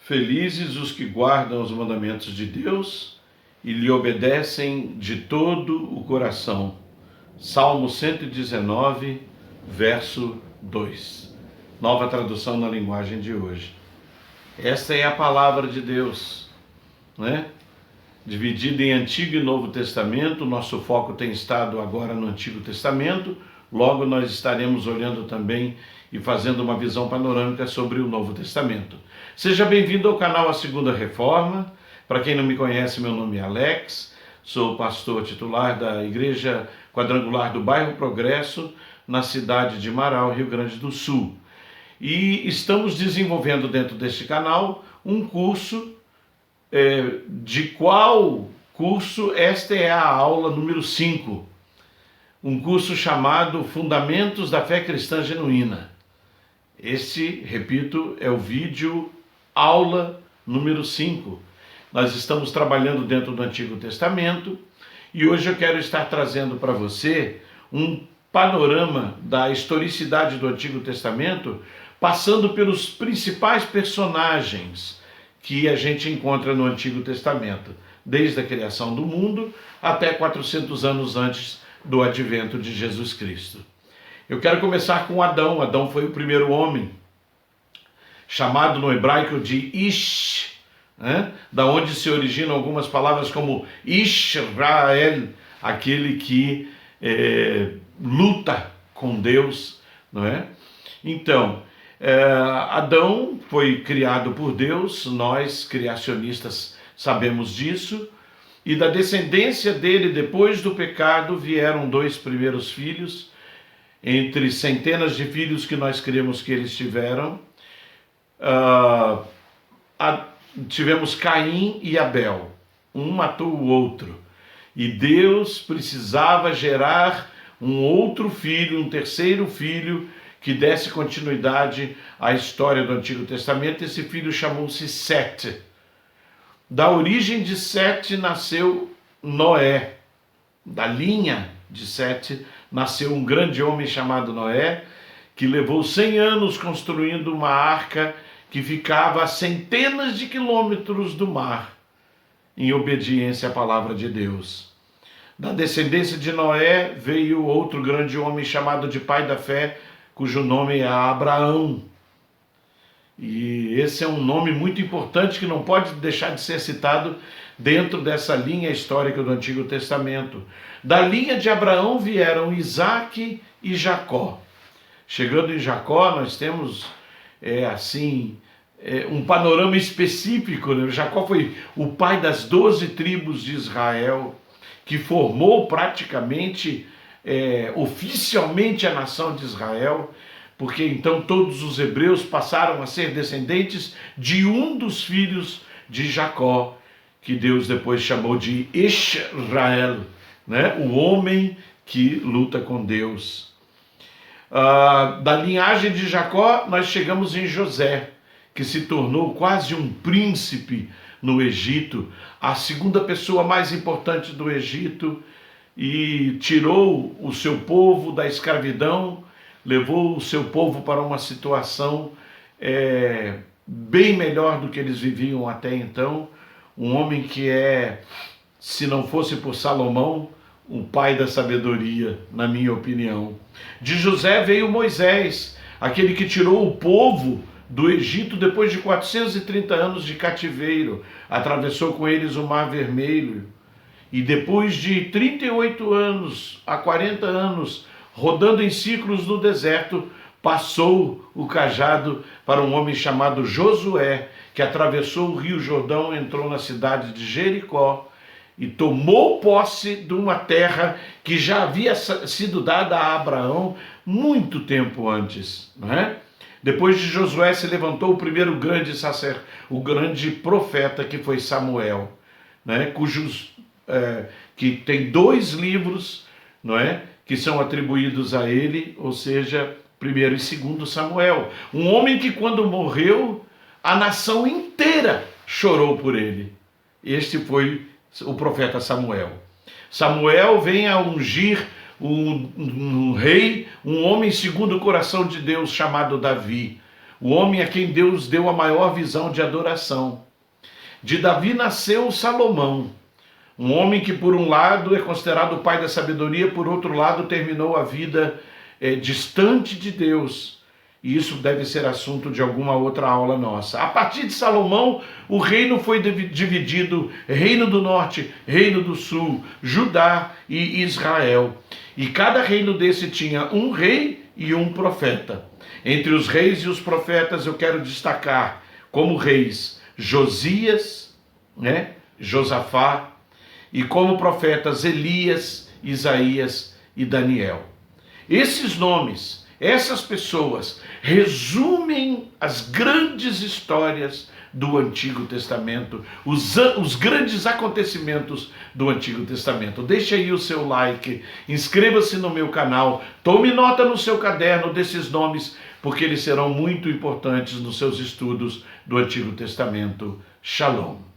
Felizes os que guardam os mandamentos de Deus e lhe obedecem de todo o coração. Salmo 119, verso 2. Nova tradução na linguagem de hoje. Esta é a palavra de Deus, né? Dividida em Antigo e Novo Testamento. Nosso foco tem estado agora no Antigo Testamento. Logo nós estaremos olhando também e fazendo uma visão panorâmica sobre o Novo Testamento. Seja bem-vindo ao canal A Segunda Reforma. Para quem não me conhece, meu nome é Alex, sou pastor titular da Igreja Quadrangular do Bairro Progresso, na cidade de Marau, Rio Grande do Sul. E estamos desenvolvendo dentro deste canal um curso, de qual curso? Esta é a aula número 5. Um curso chamado Fundamentos da Fé Cristã Genuína. Este, repito, é o vídeo aula número 5. Nós estamos trabalhando dentro do Antigo Testamento e hoje eu quero estar trazendo para você um panorama da historicidade do Antigo Testamento, passando pelos principais personagens que a gente encontra no Antigo Testamento, desde a criação do mundo até 400 anos antes do advento de Jesus Cristo. Eu quero começar com Adão. Adão foi o primeiro homem, chamado no hebraico de Ish, né? Da onde se originam algumas palavras como Israel, aquele que luta com Deus, não é? Então, Adão foi criado por Deus, nós criacionistas sabemos disso, e da descendência dele, depois do pecado, vieram 2 primeiros filhos, entre centenas de filhos que nós cremos que eles tiveram. Tivemos Caim e Abel, um matou o outro, e Deus precisava gerar um outro filho, um terceiro filho, que desse continuidade à história do Antigo Testamento. Esse filho chamou-se Sete. Da origem de Sete nasceu Noé. Da linha de Sete nasceu um grande homem chamado Noé, que levou 100 anos construindo uma arca que ficava a centenas de quilômetros do mar, em obediência à palavra de Deus. Da descendência de Noé veio outro grande homem chamado de pai da fé, cujo nome é Abraão. E esse é um nome muito importante que não pode deixar de ser citado dentro dessa linha histórica do Antigo Testamento. Da linha de Abraão vieram Isaque e Jacó. Chegando em Jacó, nós temos um panorama específico, né? Jacó foi o pai das 12 tribos de Israel, que formou praticamente, oficialmente a nação de Israel, porque então todos os hebreus passaram a ser descendentes de um dos filhos de Jacó, que Deus depois chamou de Israel, né? O homem que luta com Deus. Da linhagem de Jacó, nós chegamos em José, que se tornou quase um príncipe no Egito, a segunda pessoa mais importante do Egito, e tirou o seu povo da escravidão, levou o seu povo para uma situação bem melhor do que eles viviam até então. Um homem que se não fosse por Salomão, o pai da sabedoria, na minha opinião. De José veio Moisés, aquele que tirou o povo do Egito depois de 430 anos de cativeiro, atravessou com eles o Mar Vermelho, e depois de 38 anos a 40 anos, rodando em círculos no deserto, passou o cajado para um homem chamado Josué, que atravessou o Rio Jordão, entrou na cidade de Jericó e tomou posse de uma terra que já havia sido dada a Abraão muito tempo antes, não é? Depois de Josué se levantou o primeiro o grande profeta, que foi Samuel, né? Que tem 2 livros, não é? Que são atribuídos a ele, ou seja, 1º e 2º Samuel. Um homem que, quando morreu, a nação inteira chorou por ele. Este foi o profeta Samuel. Samuel vem a ungir um rei, um homem segundo o coração de Deus, chamado Davi. o homem a quem Deus deu a maior visão de adoração. De Davi nasceu Salomão, um homem que por um lado é considerado o pai da sabedoria, por outro lado terminou a vida distante de Deus. E isso deve ser assunto de alguma outra aula nossa. A partir de Salomão, o reino foi dividido, reino do norte, reino do sul, Judá e Israel. E cada reino desse tinha um rei e um profeta. Entre os reis e os profetas eu quero destacar como reis Josias, Josafá, e como profetas Elias, Isaías e Daniel. Esses nomes, essas pessoas, resumem as grandes histórias do Antigo Testamento, os grandes acontecimentos do Antigo Testamento. Deixe aí o seu like, inscreva-se no meu canal, tome nota no seu caderno desses nomes, porque eles serão muito importantes nos seus estudos do Antigo Testamento. Shalom.